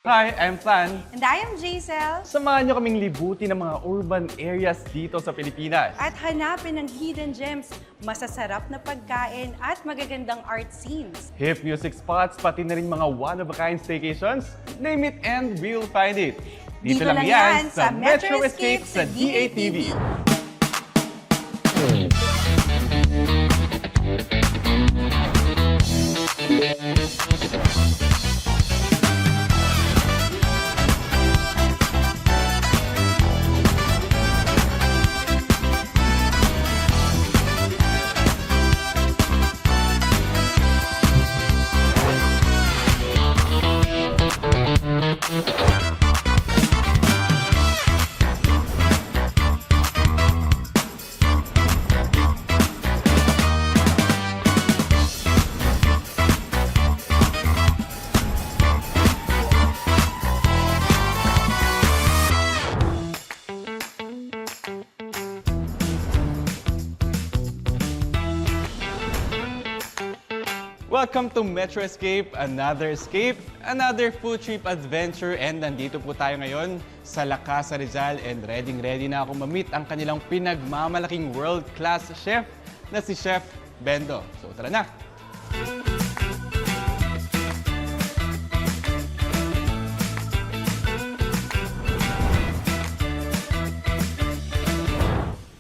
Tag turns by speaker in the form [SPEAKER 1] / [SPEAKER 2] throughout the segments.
[SPEAKER 1] Hi, I'm Plan.
[SPEAKER 2] And I am Jaisel.
[SPEAKER 1] Samahan niyo kaming libuti ng mga urban areas dito sa Pilipinas.
[SPEAKER 2] At hanapin ang hidden gems, masasarap na pagkain at magagandang art scenes.
[SPEAKER 1] Hip music spots, pati na rin mga one-of-a-kind staycations. Name it and we'll find it.
[SPEAKER 2] Dito lang yan sa Metro Escape sa DATV.
[SPEAKER 1] Welcome to Metro Escape, another food trip adventure, and nandito po tayo ngayon sa La Casa Rizal and ready na ako ma-meet ang kanilang pinagmamalaking world-class chef na si Chef Bendo. So tara na!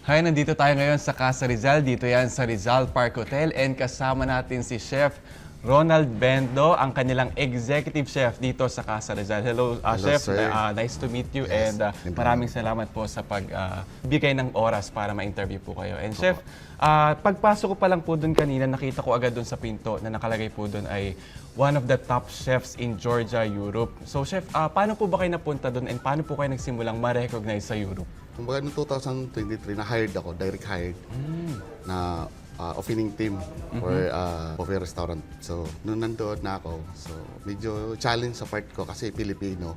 [SPEAKER 1] Hi, nandito tayo ngayon sa Casa Rizal. Dito yan sa Rizal Park Hotel and kasama natin si Chef Ronald Bendo, ang kanilang executive chef dito sa Casa Rizal. Hello, Chef.
[SPEAKER 3] sir.
[SPEAKER 1] Nice to meet you
[SPEAKER 3] Yes,
[SPEAKER 1] and maraming salamat po sa pagbigay ng oras para ma-interview po kayo. And Chef, pagpasok ko pa lang po doon kanina, nakita ko agad doon sa pinto na nakalagay po doon ay one of the top chefs in Georgia, Europe. So Chef, paano po ba kayo napunta doon and paano po kayo nagsimulang ma-recognize sa Europe?
[SPEAKER 3] Kumbaga noong 2023, na-hired ako, direct hired, na opening team for Buffet Restaurant. So, noon nandoon na ako, so medyo challenge sa part ko kasi Filipino.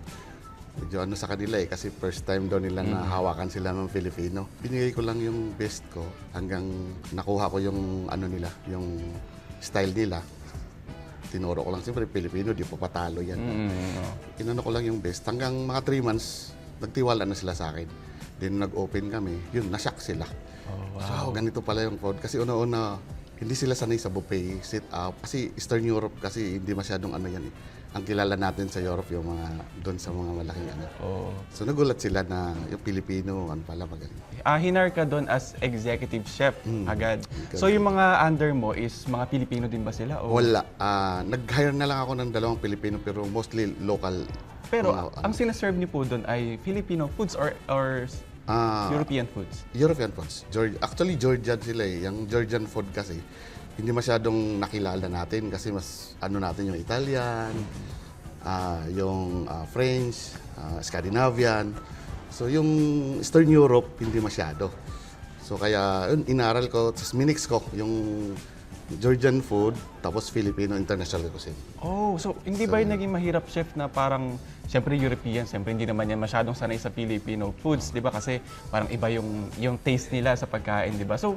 [SPEAKER 3] Medyo ano sa kanila kasi first time daw nila na hawakan sila ng Filipino. Binigay ko lang yung best ko hanggang nakuha ko yung ano nila, yung style nila. Tinuro ko lang, siyempre Filipino, di po patalo yan. Inano ko lang yung best. Hanggang mga 3 months, nagtiwala na sila sa akin. Then nag-open kami, yun, nashock sila.
[SPEAKER 1] Oh, wow.
[SPEAKER 3] So, ganito pala yung food. Kasi una-una, hindi sila sanay sa buffet, sit up. Kasi Eastern Europe kasi hindi masyadong ano yan eh. Ang kilala natin sa Europe yung mga, doon sa mga malaking ano.
[SPEAKER 1] Oh.
[SPEAKER 3] So nagulat sila na yung Pilipino, ano pala magaling.
[SPEAKER 1] Hinar ka doon as executive chef agad. So yung mga under mo is mga Pilipino din ba sila? O?
[SPEAKER 3] Wala. Nag-hire na lang ako ng 2 Pilipino pero mostly local.
[SPEAKER 1] Pero
[SPEAKER 3] mga,
[SPEAKER 1] ang sinaserve niyo po doon ay Filipino foods or European foods?
[SPEAKER 3] European foods. Actually, Georgian sila eh. Yung Georgian food kasi, hindi masyadong nakilala natin kasi mas ano natin yung Italian, yung French, Scandinavian. So yung Eastern Europe, hindi masyado. So kaya yun, inaral ko, tapos minix ko yung Georgian food, tapos Filipino international cuisine.
[SPEAKER 1] Oh, so hindi ba yung naging mahirap, chef, na parang, siyempre European, siyempre hindi naman yan masyadong sanay sa Filipino foods, di ba? Kasi parang iba yung taste nila sa pagkain, di ba? So,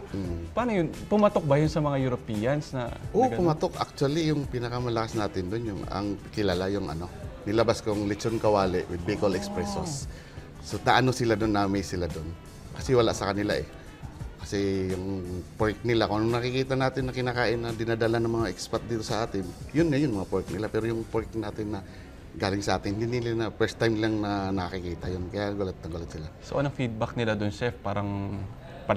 [SPEAKER 1] paano yun? Pumatok ba yun sa mga Europeans na...
[SPEAKER 3] Oo, pumatok. Actually, yung pinakamalakas natin doon, yung ang kilala, yung ano, nilabas kong lechon kawali with Bicol Express sauce. So, naano sila doon, na-amaze sila doon. Kasi wala sa kanila eh. Kasi yung pork nila, kung ano nakikita natin na kinakain na dinadala ng mga expat dito sa atin, yun na yun, mga pork nila. Pero yung pork natin na galing sa atin, hindi nila na first time lang na nakikita yun. Kaya gulat na gulat sila.
[SPEAKER 1] So, anong feedback nila doon, chef? Parang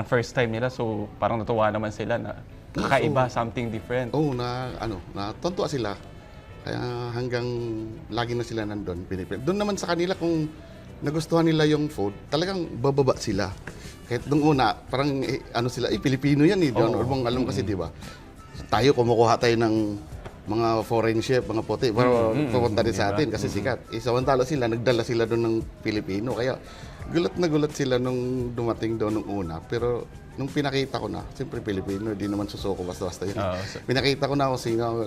[SPEAKER 1] first time nila, so parang natuwa naman sila na kakaiba, something different.
[SPEAKER 3] Oo, natuntua sila. Kaya hanggang lagi na sila nandun, pinipil. Doon naman sa kanila, kung nagustuhan nila yung food, talagang bababa sila. Kahit nung una, parang sila, Pilipino yan eh. Bang alam kasi, di ba? Tayo, kumukuha tayo ng mga foreign chef, mga puti, para pupunta din sa atin kasi sikat. Samantala sila, nagdala sila doon ng Pilipino. Kaya gulat na gulat sila nung dumating doon nung una. Pero nung pinakita ko na, siyempre Pilipino, di naman susuko basta-basta yun.
[SPEAKER 1] Oo,
[SPEAKER 3] Pinakita ko na kung sino ako,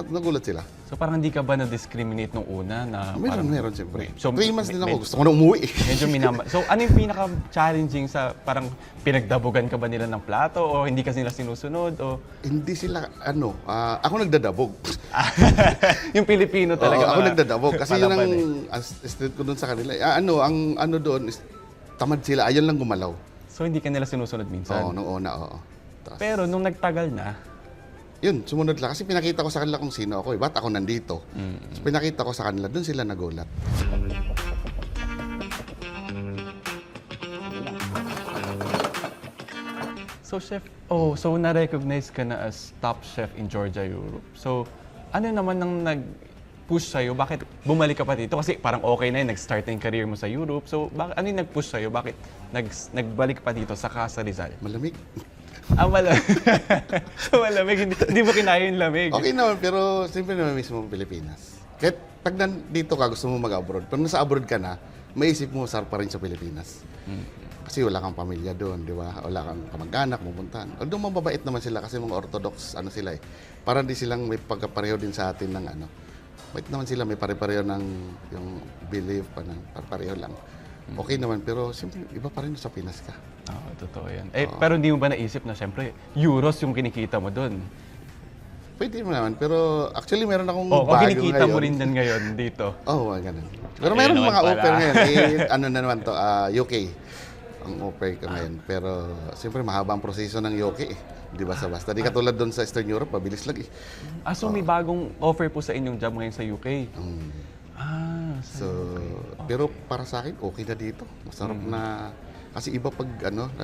[SPEAKER 3] nagulat sila.
[SPEAKER 1] So parang hindi ka ba na-discriminate nung una na parang...
[SPEAKER 3] Meron siyempre.
[SPEAKER 1] So,
[SPEAKER 3] 3 months din ako, gusto ko na umuwi.
[SPEAKER 1] Medyo So ano yung pinaka-challenging sa parang pinagdabugan ka ba nila ng plato o hindi kasi nila sinusunod o...
[SPEAKER 3] Hindi sila, ako nagdadabog.
[SPEAKER 1] yung Pilipino talaga.
[SPEAKER 3] Oo, ako
[SPEAKER 1] mga
[SPEAKER 3] nagdadabog. Kasi yun ang
[SPEAKER 1] palaban
[SPEAKER 3] street ko doon sa kanila. Ang ano doon, is, tamad sila, ayun lang gumalaw.
[SPEAKER 1] So hindi ka nila sinusunod minsan?
[SPEAKER 3] Oo, nung una, oo. Tapos,
[SPEAKER 1] Pero nung nagtagal na,
[SPEAKER 3] yun, sumunod lang. Kasi pinakita ko sa kanila kung sino ako. Ba't ako nandito? So, pinakita ko sa kanila, doon sila nagulat.
[SPEAKER 1] so chef, so na-recognize ka na as top chef in Georgia, Europe. So ano naman ang nag-push sa'yo? Bakit bumalik ka pa dito? Kasi parang okay na yun, nag-start na yung career mo sa Europe. So ano yung nag-push sa'yo? Bakit nagbalik pa dito sa Casa Rizal?
[SPEAKER 3] Malamig.
[SPEAKER 1] Malamig. So malamig, hindi mo kinaya yung lamig.
[SPEAKER 3] Okay naman, pero siyempre naman mismo ang Pilipinas. Kahit pag nandito ka, gusto mo mag-abroad. Pero nasa abroad ka na, maisip mo, sarap pa rin sa Pilipinas. Kasi wala kang pamilya doon, di ba? Wala kang kamag-anak, pupuntahan. Although mababait naman sila kasi mga orthodox, sila eh. Parang di silang may pagkapareho din sa atin ng Bait naman sila, may pare-pareho ng yung belief pa ng pare-pareho lang. Okay naman, pero siyempre, iba pa rin sa Pinas ka.
[SPEAKER 1] Oo, totoo yan. Pero hindi mo ba naisip na siyempre, euros yung kinikita mo doon?
[SPEAKER 3] Pwede mo naman, pero actually meron akong
[SPEAKER 1] Kung
[SPEAKER 3] bago
[SPEAKER 1] kinikita
[SPEAKER 3] ngayon.
[SPEAKER 1] mo rin din ngayon dito.
[SPEAKER 3] Ganun. Pero
[SPEAKER 1] Ayun
[SPEAKER 3] meron
[SPEAKER 1] naman
[SPEAKER 3] mga
[SPEAKER 1] pala.
[SPEAKER 3] offer ngayon. Ano na naman to, UK. Ang offer ko ngayon. Pero siyempre mahaba ang proseso ng UK eh. Di ba basta. Di katulad doon sa Eastern Europe, mabilis lang eh.
[SPEAKER 1] So may bagong offer po sa inyong job ngayon sa UK?
[SPEAKER 3] So, pero para sa akin, okay na dito. Masarap na, kasi iba pag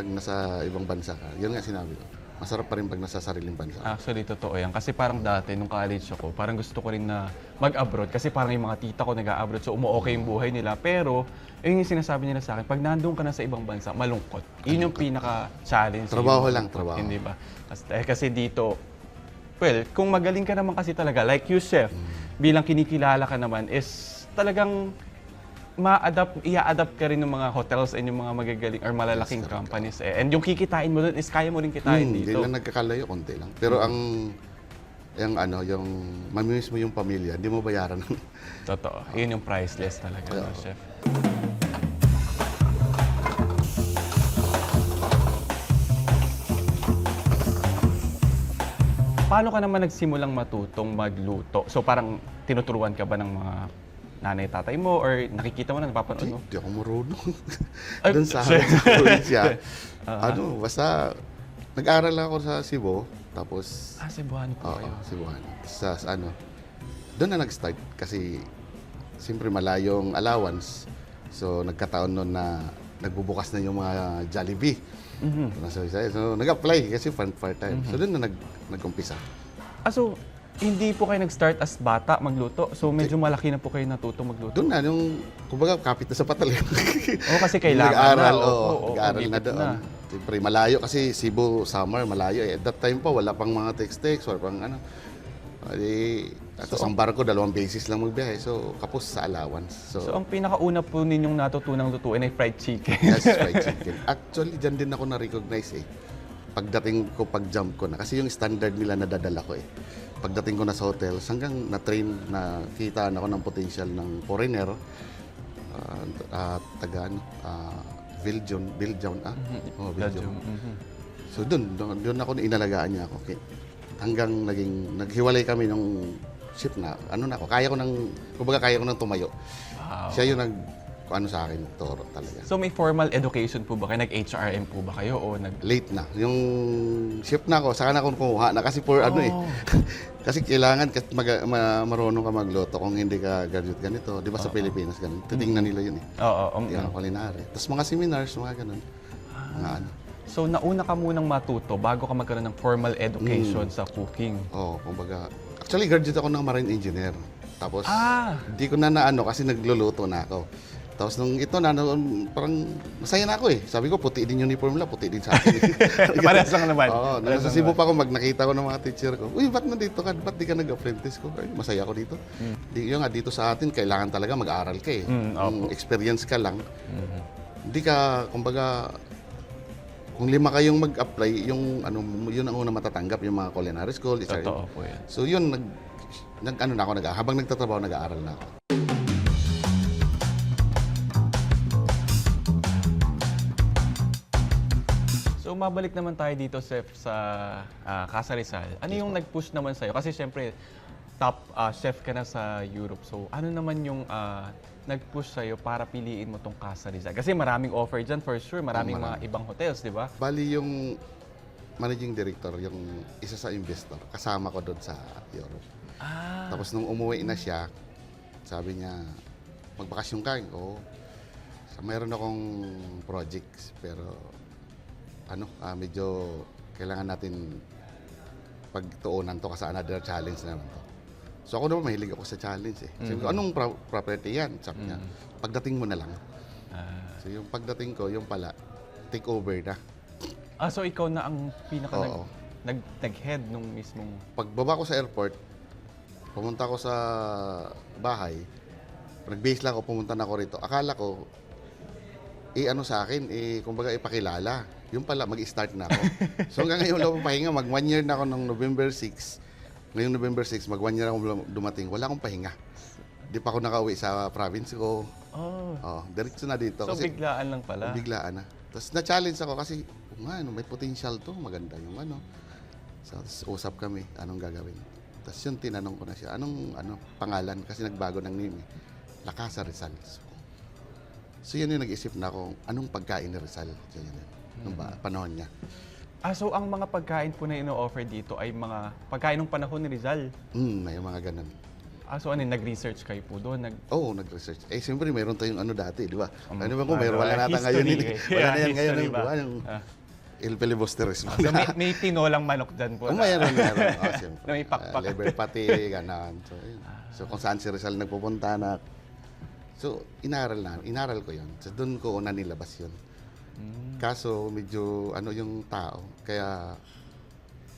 [SPEAKER 3] nasa ibang bansa ka. Yun nga sinabi ko. Masarap pa rin pag nasa sariling bansa.
[SPEAKER 1] Actually, totoo yan. Kasi parang dati, nung college ako, parang gusto ko rin na mag-abroad. Kasi parang yung mga tita ko nag-abroad, so umu-okay yung buhay nila. Pero, yun yung sinasabi nila sa akin, pag nandun ka na sa ibang bansa, malungkot. Yun yung pinaka-challenge.
[SPEAKER 3] Trabaho lang, trabaho.
[SPEAKER 1] Hindi ba? Kasi dito, well, kung magaling ka naman kasi talaga, like you, chef, bilang kinikilala ka naman, is talagang i-adapt ka rin ng mga hotels and yung mga magagaling or malalaking companies. And yung kikitain mo doon is kaya mo rin kitain
[SPEAKER 3] Hindi
[SPEAKER 1] dito.
[SPEAKER 3] lang nagkakalayo, konti lang. Pero yung mamimiss mo yung pamilya, hindi mo bayaran.
[SPEAKER 1] Totoo. Yun yung priceless talaga, no, chef. Paano ka naman nagsimulang matutong magluto? So parang tinuturuan ka ba ng mga nanay, tatay mo or nakikita mo na, napapanood mo?
[SPEAKER 3] Hindi ako marunong.
[SPEAKER 1] Ay,
[SPEAKER 3] Doon sa
[SPEAKER 1] shit.
[SPEAKER 3] probinsya. Basta nag-aral ako sa Cebu, tapos
[SPEAKER 1] Cebuano po kayo.
[SPEAKER 3] Cebuano. Sa doon na nag-start kasi siyempre malayong allowance. So nagkataon noon na nagbubukas na yung mga Jollibee. So nag-apply kasi part-time. So doon na nag-umpisa.
[SPEAKER 1] So hindi po kayo nag-start as bata magluto? So medyo malaki na po kayo natutong magluto?
[SPEAKER 3] Doon na, kumbaga kapit na sa patalyon.
[SPEAKER 1] Kasi kailangan
[SPEAKER 3] nag-aaral,
[SPEAKER 1] na.
[SPEAKER 3] nag-aaral na doon. Siyempre, malayo kasi Cebu, summer, malayo. At that time pa, wala pang mga text-text or pang tapos ang barko, 2 beses lang magbiyahe. So, kapos sa allowance.
[SPEAKER 1] So ang pinakauna po ninyong natutunang lutuin ay fried chicken.
[SPEAKER 3] Yes, fried chicken. Actually, dyan din ako na-recognize eh. Pagdating ko, pag-jump ko na. Kasi yung standard nila nadadala ko eh. Pagdating ko na sa hotel, hanggang na-train, nakita ako ng potential ng foreigner, Belgium. Belgium. So doon ako inalagaan niya ako. Okay. Hanggang naghiwalay kami nung ship na, kaya ko nang tumayo.
[SPEAKER 1] Wow.
[SPEAKER 3] Siya yung sa akin, toro talaga.
[SPEAKER 1] So may formal education po ba kayo? Nag-HRM po ba kayo o
[SPEAKER 3] Late na. Yung ship na ako, saka na ako kumuha na kasi kasi kailangan marunong ka magluto kung hindi ka graduate ganito. Di ba sa Pilipinas ganun? Titingnan nila yun eh.
[SPEAKER 1] Oo.
[SPEAKER 3] Hindi ka culinary. Tapos mga seminars, mga ganun.
[SPEAKER 1] So nauna ka munang matuto bago ka magkaroon ng formal education sa cooking.
[SPEAKER 3] Kumbaga. Actually, graduate ako ng marine engineer. Tapos, hindi ko na kasi nagluluto na ako. Tapos nung ito parang masaya na ako eh. Sabi ko, puti din uniform nila, puti din sa akin.
[SPEAKER 1] Parehas lang naman.
[SPEAKER 3] Nasa Cebu pa ako, nakita ko ng mga teacher ko, uy, ba't nandito ka? Ba't di ka nag-apprentice ko? Ay, masaya ako dito. Yung dito sa atin, kailangan talaga mag-aral ka eh. Kung experience ka lang, hindi ka, kumbaga, kung 5 kayong mag-apply, yung ano, yun ang una matatanggap, yung mga culinary school,
[SPEAKER 1] Totoo po yan.
[SPEAKER 3] So yun, ano na ako, habang nagtatrabaho, nag-aaral na ako.
[SPEAKER 1] So, mabalik naman tayo dito, Chef, sa Casa Rizal. Ano yung nag-push naman sa'yo? Kasi syempre, top chef ka na sa Europe. So, ano naman yung nag-push sa'yo para piliin mo tong Casa Rizal? Kasi maraming offer dyan, for sure. Maraming mga ibang hotels, di ba?
[SPEAKER 3] Bali yung managing director, yung isa sa investor, kasama ko doon sa Europe. Tapos nung umuwi na siya, sabi niya, magbakasyon ka? Oo. So, mayroon akong projects, pero medyo kailangan natin pagtuunan to kasi another challenge naman to. So ako naman mahilig ako sa challenge eh. Sabi ko, anong property yan? Sabi niya, pagdating mo na lang. So yung pagdating ko, yung pala, take over na.
[SPEAKER 1] So ikaw na ang pinaka
[SPEAKER 3] Oo.
[SPEAKER 1] nag-head nung mismong...
[SPEAKER 3] Pagbaba ko sa airport, pumunta ko sa bahay, nag-base lang ako, pumunta na ako rito. Akala ko, sa akin, kumbaga ipakilala. Yung pala, mag-start na ako. So hanggang ngayon lang pahinga, mag 1 year na ako ng November 6. Ngayong November 6, mag 1 year ako dumating, wala akong pahinga. Di pa ako nakauwi sa province ko. Diretso na dito.
[SPEAKER 1] So biglaan lang pala.
[SPEAKER 3] Biglaan na. Tapos na-challenge ako kasi, may potential to, maganda yung So, usap kami, anong gagawin. Tapos yun, tinanong ko na siya, anong pangalan? Kasi nagbago ng name eh. La Casa Rizal. So yun yung nag-isip na ako, anong pagkain ni Rizal? Nung panahon niya.
[SPEAKER 1] So ang mga pagkain po na ino-offer dito ay mga pagkain ng panahon ni Rizal?
[SPEAKER 3] May mga ganun.
[SPEAKER 1] So nag-research kayo po doon?
[SPEAKER 3] Oo, nag-research. Siyempre, meron tayong dati, di ba? Ano ba
[SPEAKER 1] bago,
[SPEAKER 3] wala nata ngayon. Wala na yan ngayon.
[SPEAKER 1] history ba?
[SPEAKER 3] Yung El Filibusterismo.
[SPEAKER 1] So may tinolang manok dyan po?
[SPEAKER 3] Mayroon. Siyempre.
[SPEAKER 1] Na may pakpak.
[SPEAKER 3] Liver pati, ganon. So, yun. So kung saan si Rizal nagpupunta na. So, inaral ko yun. So, doon ko una nilabas yun. Kaso, medyo yung tao. Kaya,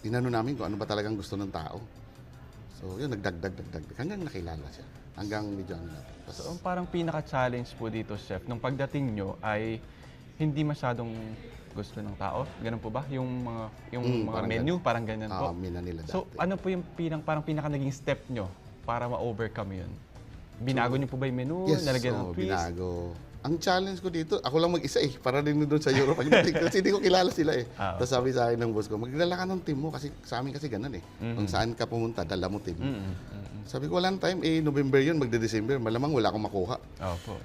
[SPEAKER 3] inano namin kung ano ba talagang gusto ng tao. So, yun, nagdagdag. Hanggang nakilala siya. Hanggang medyo
[SPEAKER 1] So, ang parang pinaka-challenge po dito, Chef, nung pagdating nyo ay hindi masyadong gusto ng tao? Ganun po ba? Yung mga
[SPEAKER 3] parang
[SPEAKER 1] menu, parang ganyan po?
[SPEAKER 3] mina nila dati.
[SPEAKER 1] So, ano po yung parang pinaka naging step nyo para ma-overcome yun? Binago nyo po ba yung menu?
[SPEAKER 3] Yes,
[SPEAKER 1] Nalagyan ng twist?
[SPEAKER 3] binago. Ang challenge ko dito, ako lang mag-isa para din doon sa Europe. Kasi hindi ko kilala sila eh. Tapos sabi sa akin ng boss ko, magdala ka ng team mo kasi sa amin kasi ganun eh. Kung saan ka pumunta, dala mo team. Sabi ko, walang time, November yun, magde-December, malamang wala akong makuha.
[SPEAKER 1] Opo.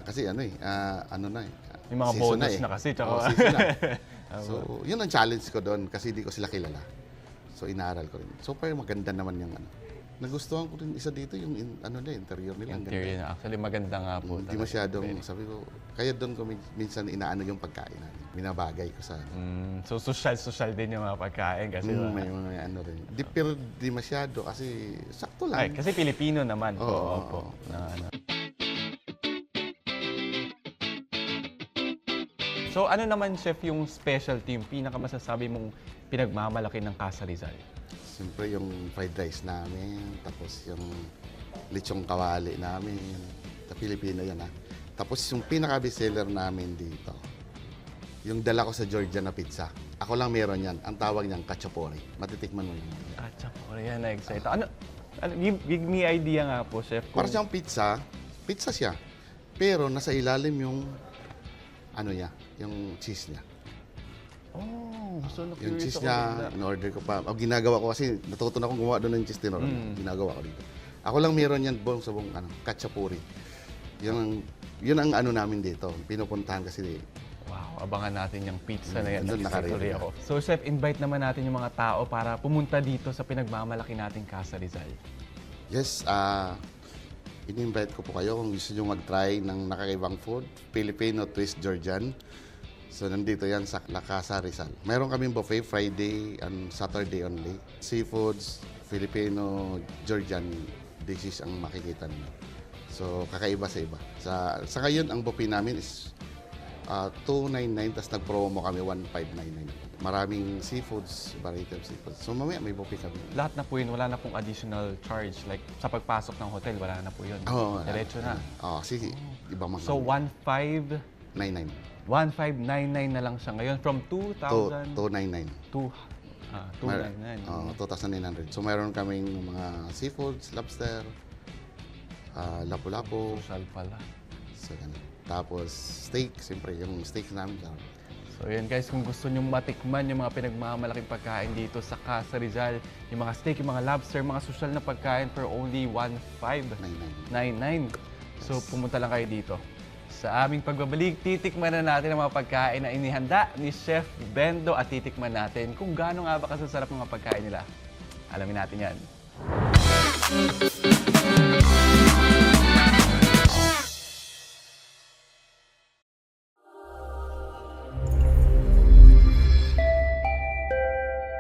[SPEAKER 3] Kasi
[SPEAKER 1] Yung mga
[SPEAKER 3] season
[SPEAKER 1] bonus na kasi. Tsaka...
[SPEAKER 3] season na. So, yun ang challenge ko doon kasi hindi ko sila kilala. So, inaaral ko rin. So, parang maganda naman yung Nagustuhan ko rin isa dito yung interior nila. Ang
[SPEAKER 1] Interior na. Actually, maganda nga po.
[SPEAKER 3] Hindi masyadong, sabi ko, kaya doon ko minsan inaano yung pagkain natin. Binabagay ko sa
[SPEAKER 1] So, social din yung mga pagkain kasi.
[SPEAKER 3] may mga rin. Pero di masyado kasi sakto lang.
[SPEAKER 1] Kasi Pilipino naman po.
[SPEAKER 3] Oo.
[SPEAKER 1] Opo. So, ano naman, Chef, yung specialty, yung pinakamasasabi mong pinagmamalaki ng Casa Rizal?
[SPEAKER 3] Siyempre yung fried rice namin, tapos yung lechong kawali namin. Sa Pilipino yan Tapos yung pinaka-bestseller namin dito, yung dala ko sa Georgia na pizza. Ako lang meron yan. Ang tawag niyan, kachapori. Matitikman mo yan.
[SPEAKER 1] Kachapori yan, na-excite. Give me idea nga po, Chef.
[SPEAKER 3] Para siyang pizza siya. Pero nasa ilalim yung yung cheese niya.
[SPEAKER 1] So
[SPEAKER 3] Yung cheese niya, in-order ko pa. Ginagawa ko kasi natuto na akong gumawa doon ng cheese tinor. Ginagawa ko dito. Ako lang meron yan buong sa buong kachapuri. Yun ang namin dito. Pinupuntahan kasi.
[SPEAKER 1] Wow, abangan natin yung pizza na yan.
[SPEAKER 3] Doon
[SPEAKER 1] Tuloy ako. So Chef, invite naman natin yung mga tao para pumunta dito sa pinagmamalaki nating Casa Rizal.
[SPEAKER 3] Yes, in-invite ko po kayo kung gusto nyo mag-try ng nakaibang food. Filipino twist Georgian. So, nandito yan sa La Casa Rizal. Meron kaming buffet Friday and Saturday only. Seafoods, Filipino, Georgian dishes ang makikita niyo. So, kakaiba sa iba. Sa ngayon, ang buffet namin is 299, tapos nag-promo kami 1599. Maraming seafoods, variety of seafoods. So, mamaya may buffet kami.
[SPEAKER 1] Lahat na po yun, wala na pong additional charge. Like, sa pagpasok ng hotel, wala na po yun.
[SPEAKER 3] Oo.
[SPEAKER 1] Diretso na.
[SPEAKER 3] Sige, ibang mga.
[SPEAKER 1] So, 1599
[SPEAKER 3] 99.
[SPEAKER 1] 1599 na lang siya ngayon from 2,000
[SPEAKER 3] 299.
[SPEAKER 1] to 299.
[SPEAKER 3] 2,900. So meron kaming mga seafoods, lobster, lapu-lapu.
[SPEAKER 1] Social pala.
[SPEAKER 3] So, ganun. Tapos steak, siyempre yung steak namin.
[SPEAKER 1] So yan guys, kung gusto nyo matikman yung mga pinagmamalaking pagkain dito sa Casa Rizal, yung mga steak, yung mga lobster, mga social na pagkain for only 1599.
[SPEAKER 3] 99.
[SPEAKER 1] So pumunta lang kayo dito. Sa aming pagbabalik, titikman na natin ang mga pagkain na inihanda ni Chef Bendo at titikman natin kung gaano nga ba kasasarap ng mga pagkain nila. Alamin natin yan.